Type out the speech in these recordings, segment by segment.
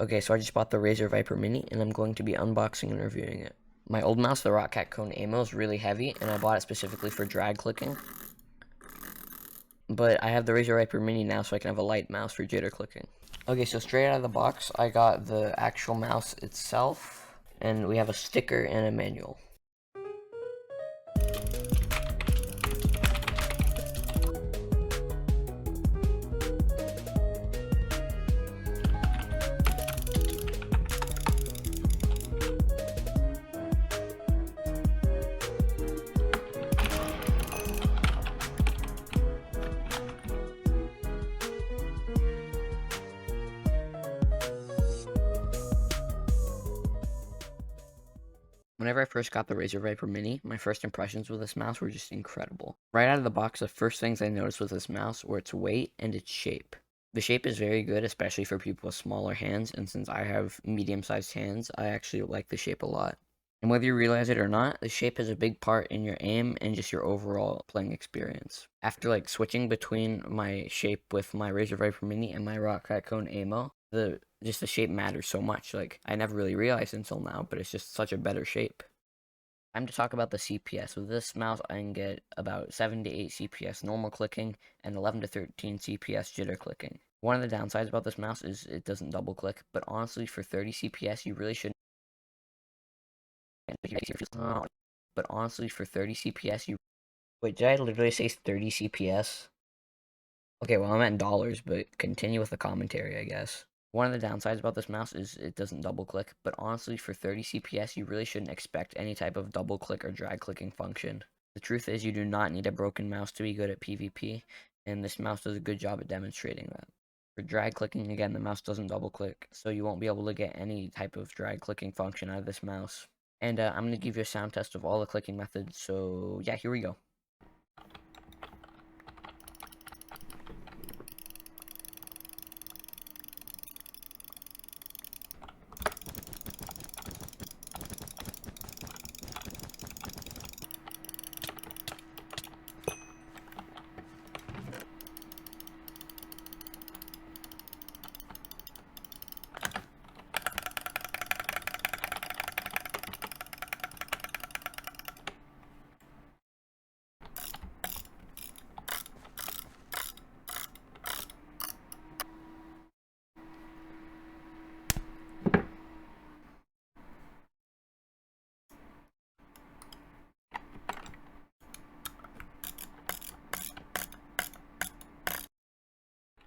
Okay, so I just bought the Razer Viper Mini, and I'm going to be unboxing and reviewing it. My old mouse, the ROCCAT Kone AIMO, is really heavy, and I bought it specifically for drag clicking. But I have the Razer Viper Mini now, so I can have a light mouse for jitter clicking. Okay, so straight out of the box, I got the actual mouse itself, and we have a sticker and a manual. Whenever I first got the Razer Viper Mini, my first impressions with this mouse were just incredible. Right out of the box, the first things I noticed with this mouse were its weight and its shape. The shape is very good, especially for people with smaller hands, and since I have medium-sized hands, I actually like the shape a lot. And whether you realize it or not, the shape has a big part in your aim and just your overall playing experience. After switching between my shape with my Razer Viper Mini and my ROCCAT Kone AIMO, the shape matters so much. I never really realized until now, but it's just such a better shape. Time to talk about the CPS. With this mouse, I can get about 7 to 8 CPS normal clicking and 11 to 13 CPS jitter clicking. One of the downsides about this mouse is it doesn't double click, but honestly, for 30 CPS, you really shouldn't. But honestly, for 30 CPS, you. Wait, did I literally say 30 CPS? Okay, well, I meant dollars, but continue with the commentary, I guess. One of the downsides about this mouse is it doesn't double click, but honestly, for 30 CPS, you really shouldn't expect any type of double click or drag clicking function. The truth is, you do not need a broken mouse to be good at PvP, and this mouse does a good job at demonstrating that. For drag clicking, again, the mouse doesn't double click, so you won't be able to get any type of drag clicking function out of this mouse. And I'm going to give you a sound test of all the clicking methods, so yeah, here we go.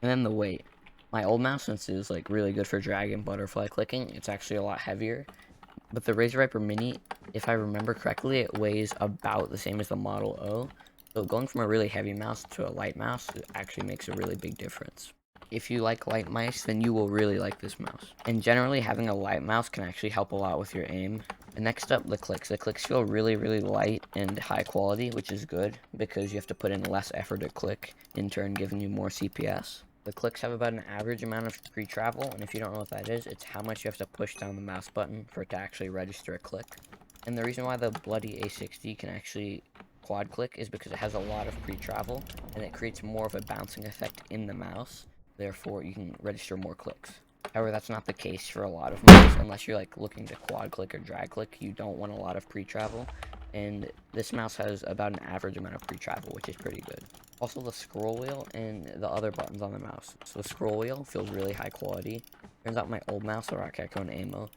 And then the weight. My old mouse, since it was really good for drag and butterfly clicking, it's actually a lot heavier. But the Razer Viper Mini, if I remember correctly, it weighs about the same as the Model O. So going from a really heavy mouse to a light mouse, it actually makes a really big difference. If you like light mice, then you will really like this mouse. And generally, having a light mouse can actually help a lot with your aim. And next up, the clicks. The clicks feel really, really light and high quality, which is good, because you have to put in less effort to click, in turn giving you more CPS. The clicks have about an average amount of pre-travel, and if you don't know what that is, it's how much you have to push down the mouse button for it to actually register a click. And the reason why the bloody A60 can actually quad click is because it has a lot of pre-travel, and it creates more of a bouncing effect in the mouse, therefore you can register more clicks. However, that's not the case for a lot of mice, unless you're looking to quad click or drag click. You don't want a lot of pre-travel, and this mouse has about an average amount of pre-travel, which is pretty good. Also, the scroll wheel and the other buttons on the mouse. So the scroll wheel feels really high quality. Turns out my old mouse, the ROCCAT Kone AIMO,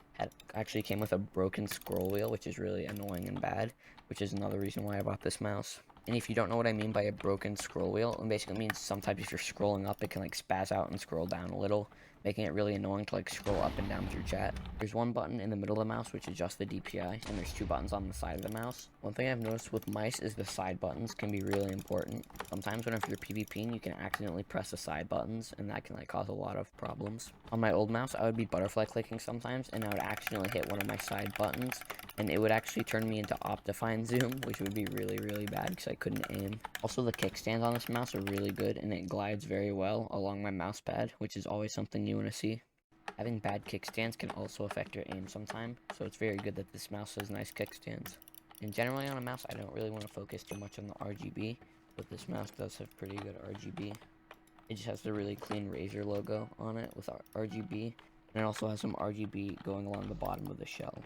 actually came with a broken scroll wheel, which is really annoying and bad, which is another reason why I bought this mouse. And if you don't know what I mean by a broken scroll wheel, it basically means sometimes if you're scrolling up, it can spaz out and scroll down a little, making it really annoying to scroll up and down through chat. There's one button in the middle of the mouse which adjusts the DPI, and there's two buttons on the side of the mouse. One thing I've noticed with mice is the side buttons can be really important. Sometimes whenever you're PvPing, you can accidentally press the side buttons, and that can cause a lot of problems. On my old mouse, I would be butterfly clicking sometimes, and I would accidentally hit one of my side buttons, and it would actually turn me into Optifine Zoom, which would be really, really bad because I couldn't aim. Also, the kickstands on this mouse are really good, and it glides very well along my mouse pad, which is always something you want to see. Having bad kickstands can also affect your aim sometime, so it's very good that this mouse has nice kickstands. And generally on a mouse, I don't really want to focus too much on the RGB, but this mouse does have pretty good RGB. It just has the really clean Razer logo on it with RGB, And it also has some RGB going along the bottom of the shell.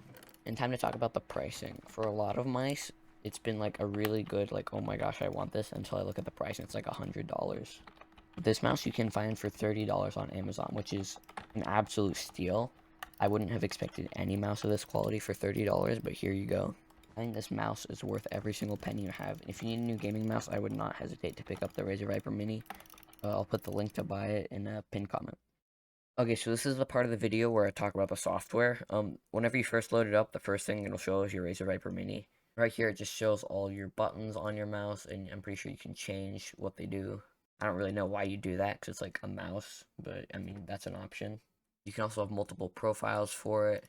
And time to talk about the pricing. For a lot of mice, it's been like a really good, like, oh my gosh, I want this, until I look at the price and it's like $100. This mouse you can find for $30 on Amazon, which is an absolute steal. I wouldn't have expected any mouse of this quality for $30, but here you go. I think this mouse is worth every single penny you have. If you need a new gaming mouse, I would not hesitate to pick up the Razer Viper Mini. I'll put the link to buy it in a pinned comment. Okay, so this is the part of the video where I talk about the software. Whenever you first load it up, the first thing it'll show is your Razer Viper Mini. Right here, it just shows all your buttons on your mouse, and I'm pretty sure you can change what they do. I don't really know why you do that, because it's like a mouse, but I mean, that's an option. You can also have multiple profiles for it.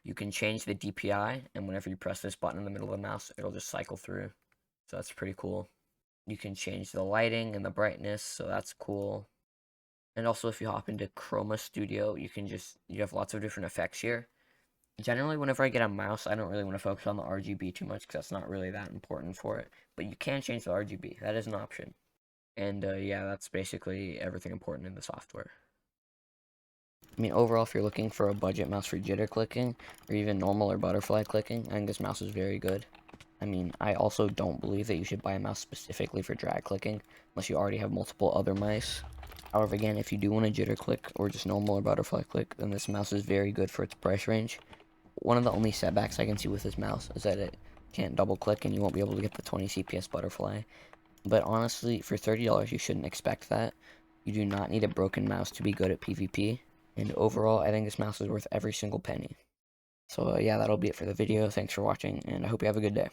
You can change the DPI, and whenever you press this button in the middle of the mouse, it'll just cycle through. So that's pretty cool. You can change the lighting and the brightness, so that's cool. And also, if you hop into Chroma Studio, you have lots of different effects here. Generally, whenever I get a mouse, I don't really want to focus on the RGB too much, because that's not really that important for it. But you can change the RGB, that is an option. And yeah, that's basically everything important in the software. I mean, overall, if you're looking for a budget mouse for jitter clicking, or even normal or butterfly clicking, I think this mouse is very good. I mean, I also don't believe that you should buy a mouse specifically for drag clicking, unless you already have multiple other mice. However, again, if you do want a jitter click, or just normal or butterfly click, then this mouse is very good for its price range. One of the only setbacks I can see with this mouse is that it can't double click, and you won't be able to get the 20 CPS butterfly. But honestly, for $30, you shouldn't expect that. You do not need a broken mouse to be good at PvP. And overall, I think this mouse is worth every single penny. So yeah, that'll be it for the video. Thanks for watching, and I hope you have a good day.